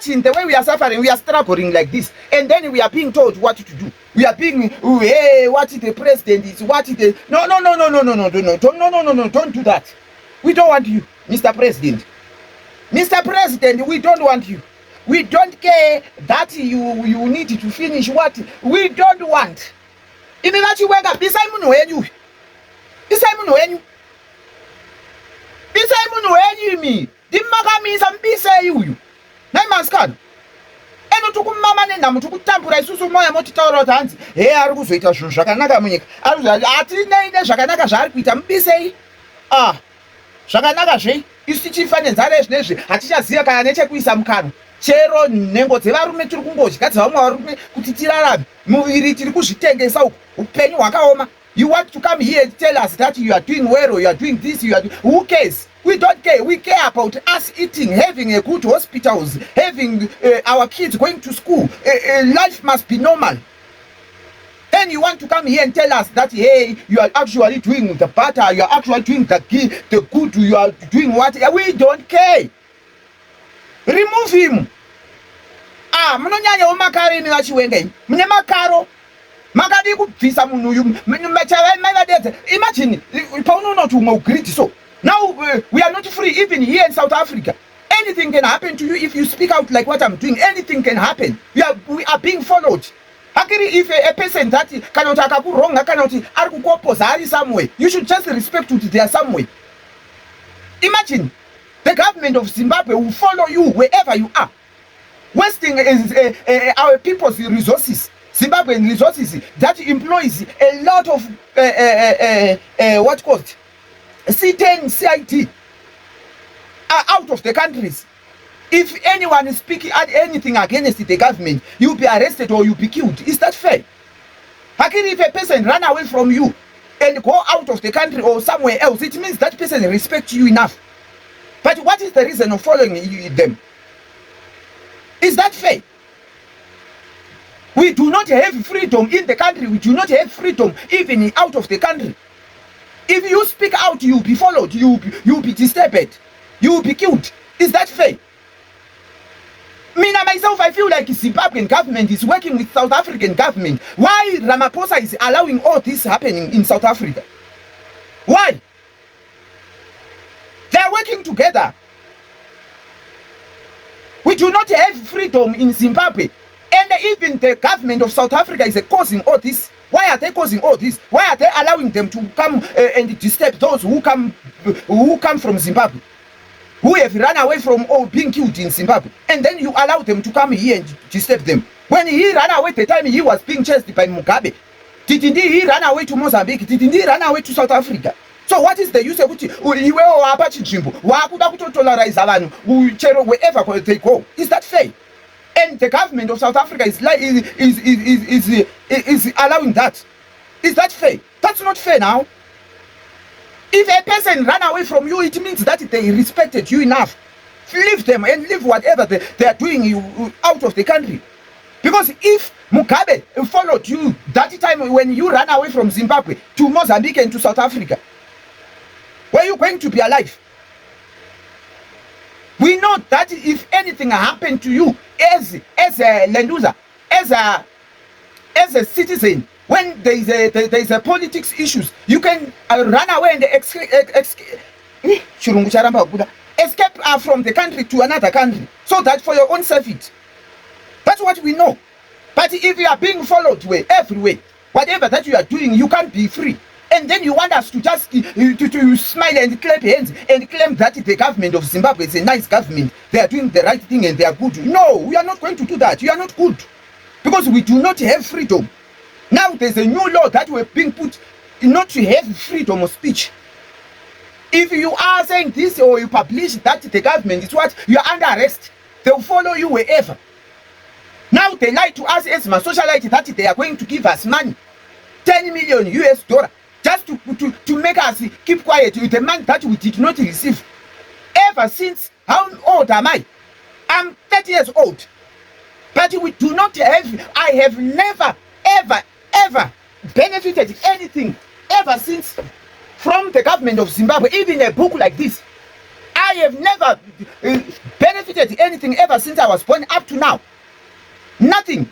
Imagine the way we are suffering, we are struggling like this, and then we are being told what to do. We are being, hey, what the president is, what the... No, don't do that. We don't want you, Mr. President. Mr. President, we don't want you. We don't care that you need to finish what we don't want. If you wake up, this time when you me, the maga means I'm busy you. Nine months can. And to come mamma and I'm to put tempura susu moya motito hands. Here are good waiter Shakanaga Munich. I was at Shakanaga Shark with busy. Ah, Shakanaga she is teaching finance. I just see a can with some can. Chero Nembo Tevarume to Kumbosh, that's how more Kutira movie Tirikushi take us out. Penny Wakaoma. You want to come here and tell us that you are doing well or you are doing this, you are doing... Who cares? We don't care. We care about us eating, having a good hospitals, having our kids going to school. Life must be normal. Then you want to come here and tell us that, hey, you are actually doing the better, you are actually doing the good, you are doing what? We don't care. Remove him. Ah, mnonyanya omakari ni wachiwenge. Mne makaro. Magadi kupfisa munhu uyu machava. Imagine paunoona kuti umwe ugreat so. Now we are not free even here in South Africa. Anything can happen to you if you speak out like what I'm doing. Anything can happen. We are being followed. Actually, if a person that cannot wrong, cannot are somewhere, you should just respect it there somewhere. Imagine the government of Zimbabwe will follow you wherever you are, wasting our people's resources, Zimbabwean resources that employs a lot of what called C10, CIT out of the countries. If anyone is speaking anything against the government, you'll be arrested or you'll be killed. Is that fair? Actually, if a person run away from you and go out of the country or somewhere else, it means that person respects you enough. But what is the reason of following them? Is that fair? We do not have freedom in the country. We do not have freedom even out of the country. If you speak out, you'll be followed. You'll be disturbed. You'll be killed. Is that fair? Me myself, I feel like the Zimbabwean government is working with South African government. Why Ramaphosa is allowing all this happening in South Africa? Why? They are working together. We do not have freedom in Zimbabwe. And even the government of South Africa is causing all this. Why are they causing all this? Why are they allowing them to come and disturb those who come from Zimbabwe, who have run away from or being killed in Zimbabwe? And then you allow them to come here and disturb them. When he ran away the time he was being chased by Mugabe, didn't he run away to Mozambique? Didn't he run away to South Africa? So what is the use of it? Wherever they go. Is that fair? And the government of South Africa is allowing that. Is that fair? That's not fair now. If a person ran away from you, it means that they respected you enough. Leave them and leave whatever they are doing you out of the country. Because if Mugabe followed you that time when you ran away from Zimbabwe to Mozambique and to South Africa, were you going to be alive? We know that if anything happened to you as a land user, as a citizen, when there is a politics issues, you can run away and escape from the country to another country, so that for your own safety. That's what we know. But if you are being followed everywhere, whatever that you are doing, you can't be free. And then you want us to just to smile and clap hands and claim that the government of Zimbabwe is a nice government. They are doing the right thing and they are good. No, we are not going to do that. You are not good. Because we do not have freedom. Now there's a new law that we're being put not to have freedom of speech. If you are saying this or you publish that the government is what, you are under arrest. They'll follow you wherever. Now they lie to us as my socialite that they are going to give us money. $10 million US just to make us keep quiet with the money that we did not receive. Ever since, how old am I? I'm 30 years old. But we do not have, I have never, ever benefited anything ever since from the government of Zimbabwe. Even a book like this, I I have never benefited anything ever since I was born up to now. Nothing.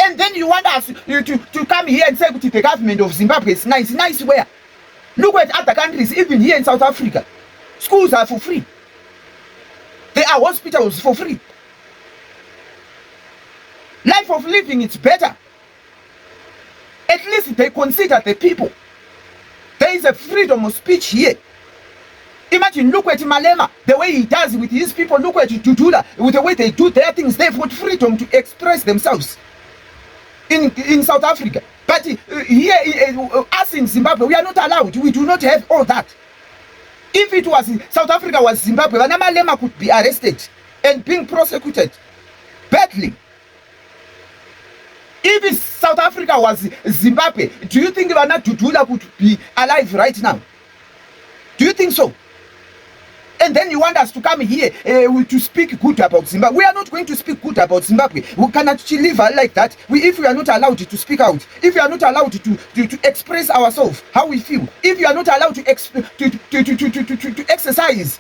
And then you want us to come here and say the government of Zimbabwe is nice. Nice where? Look at other countries, even here in South Africa. Schools are for free. There are hospitals for free. Life of living is better. At least they consider the people. There is a freedom of speech here. Imagine, look at Malema, the way he does with his people. Look at Tutula, with the way they do their things. They've got freedom to express themselves in South Africa. But here, us in Zimbabwe, we are not allowed. We do not have all that. If it was South Africa was Zimbabwe, Malema could be arrested and being prosecuted badly. If South Africa was Zimbabwe, do you think Ivana Tutula could be alive right now? Do you think so? And then you want us to come here to speak good about Zimbabwe. We are not going to speak good about Zimbabwe. We cannot live like that. If we are not allowed to speak out, if we are not allowed to express ourselves, how we feel, if you are not allowed to exercise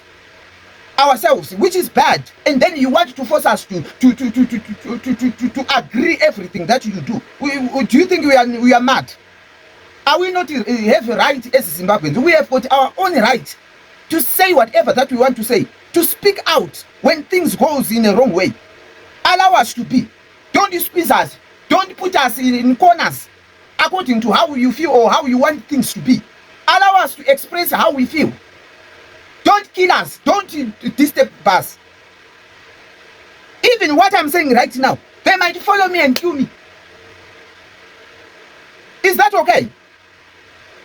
ourselves, which is bad, and then you want to force us to agree everything that you do. Do you think we are mad? Are we not have a right as Zimbabweans? We have got our own right to say whatever that we want to say, to speak out when things goes in a wrong way. Allow us to be. Don't squeeze us. Don't put us in corners according to how you feel or how you want things to be. Allow us to express how we feel. Don't kill us. Don't disturb us. Even what I'm saying right now, they might follow me and kill me. Is that okay?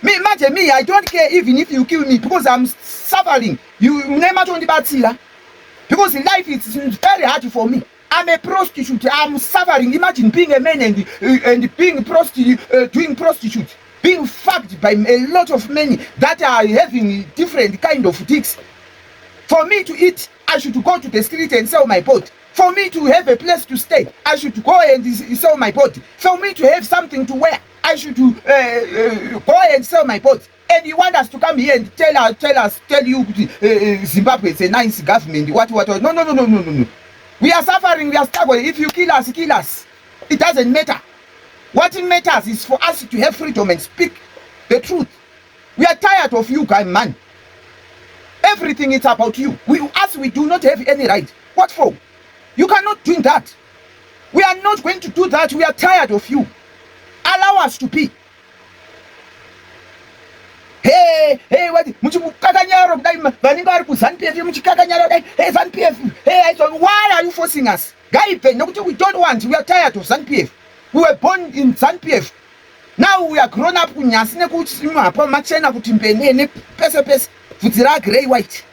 Me, imagine me, I don't care even if you kill me because I'm suffering. You never told about Sila. Because life is very hard for me. I'm a prostitute. I'm suffering. Imagine being a man and being doing prostitute. Being fucked by a lot of men that are having different kind of dicks. For me to eat, I should go to the street and sell my body. For me to have a place to stay, I should go and sell my body. For me to have something to wear, I should go and sell my body. And you want us to come here and tell you Zimbabwe is a nice government. What? No. We are suffering, we are struggling. If you kill us, kill us. It doesn't matter. What matters is for us to have freedom and speak the truth. We are tired of you, guy, man. Everything is about you. We do not have any right. What for? You cannot do that. We are not going to do that. We are tired of you. Allow us to be. Hey, what? Why are you forcing us? Guy, we don't want. We are tired of ZANU-PF. We were born in ZANU-PF. Now we are grown up. Gray white.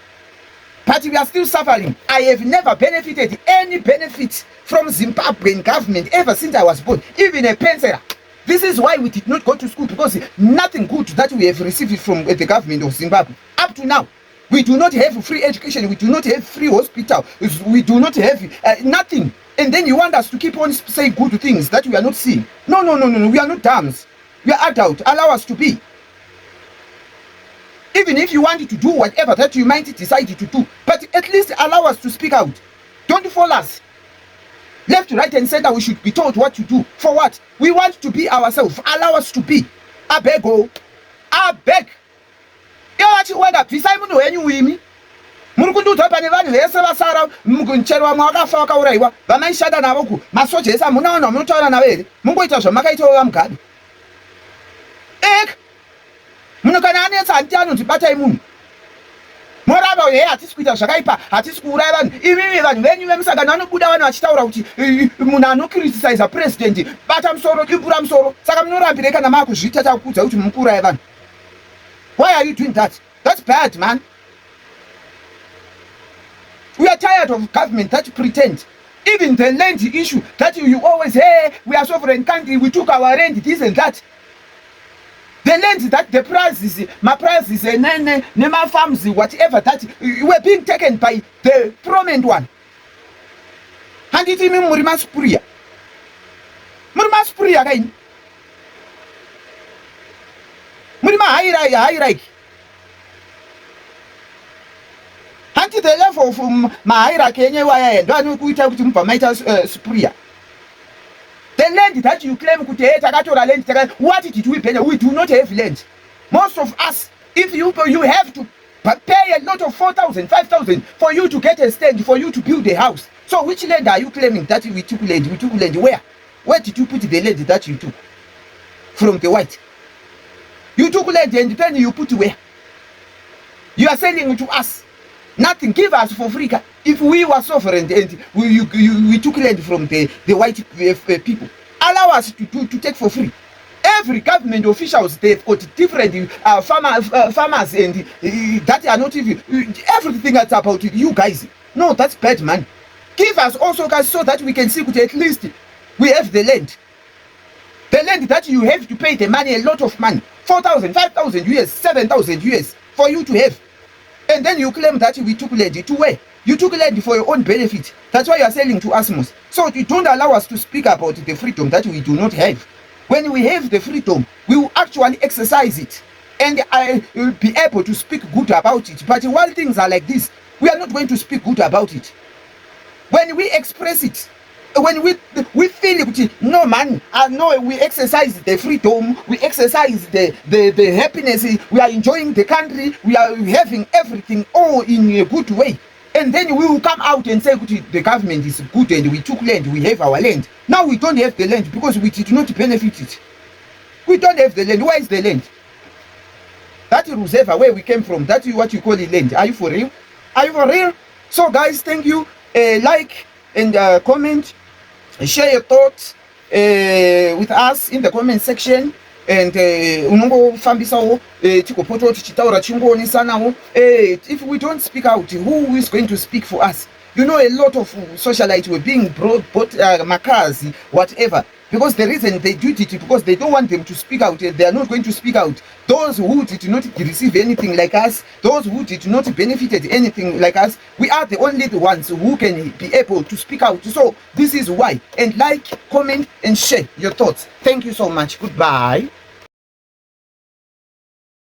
But we are still suffering. I have never benefited any benefits from Zimbabwean government ever since I was born. Even a pencil. This is why we did not go to school, because nothing good that we have received from the government of Zimbabwe. Up to now, we do not have free education. We do not have free hospital. We do not have nothing. And then you want us to keep on saying good things that we are not seeing. No. We are not dumps. We are adult. Allow us to be. Even if you want to do whatever that you might decide to do, but at least allow us to speak out. Don't follow us. Left, right, and center, we should be told what to do. For what? We want to be ourselves. Allow us to be. I beg. You want to wonder, beside me, when you with me? Murukundu topa ne vanhu vese vasara muguncherwa mwakafa kauraiwa vamaishanda navo masoja esa munaona munotaura navo here mungoita zvamakaitawo vamugabe muno kana anetsa hanti anonzi batai munhu morava he hatisi kuita zvakaipa hatisi kuuraya vanhu ivimi vanhu venyu vemusangano vanobuda vanhu vachitaura kuti munhu anokritisaiza president bata musoro ibura musoro saka munorambirei kana maakuzviita takukudza kuti mukuuraya vanhu. Why are you doing that? That's bad, man. We are tired of government that pretend. Even the land issue that you always say, we are sovereign country, we took our land, this and that. The land that the price is, my price is, my farms, whatever that, were being taken by the prominent one. And it is Murima Spuria. Murima Spuria again. Murima High. to the level of mahierarchy yenyewe ndani kuita kuti mubva maita superior. The land that you claim kuti takatora land, what did we pay? We do not have land. Most of us, if you have to pay a lot of 4,000, 5,000 for you to get a stand, for you to build a house. So which land are you claiming that we took land? We took land where? Where did you put the land that you took from the white? You took land and then you put where? You are selling it to us. Nothing. Give us for free. If we were sovereign and we took land from the white people, allow us to take for free. Every government officials, they've got different farmers and that are not even everything that's about you guys. No, that's bad, man. Give us also, guys, so that we can see at least we have the land. The land that you have to pay the money, a lot of money, 4,000, 5,000 US, 7,000 US for you to have. And then you claim that we took land to where? You took land for your own benefit. That's why you are selling to Asmus. So you don't allow us to speak about the freedom that we do not have. When we have the freedom, we will actually exercise it. And I will be able to speak good about it. But while things are like this, we are not going to speak good about it. When we express it, when we feel it, no man, no, we exercise the freedom, we exercise the happiness, we are enjoying the country, we are having everything all in a good way. And then we will come out and say the government is good and we took land, we have our land. Now we don't have the land because we did not benefit it. We don't have the land. Where is the land? That reserve where we came from, that's what you call the land. Are you for real? Are you for real? So guys, thank you. Like and comment, share your thoughts with us in the comment section. And unongofambisawo tikopoto tichitaura chingoonesa if we don't speak out, who is going to speak for us? You know, a lot of socialites were being brought makazi, whatever, because the reason they do it because they don't want them to speak out. They are not going to speak out. Those who did not receive anything like us, those who did not benefited anything like us, we are the only ones who can be able to speak out. So this is why. And like, comment and share your thoughts. Thank you so much. Goodbye.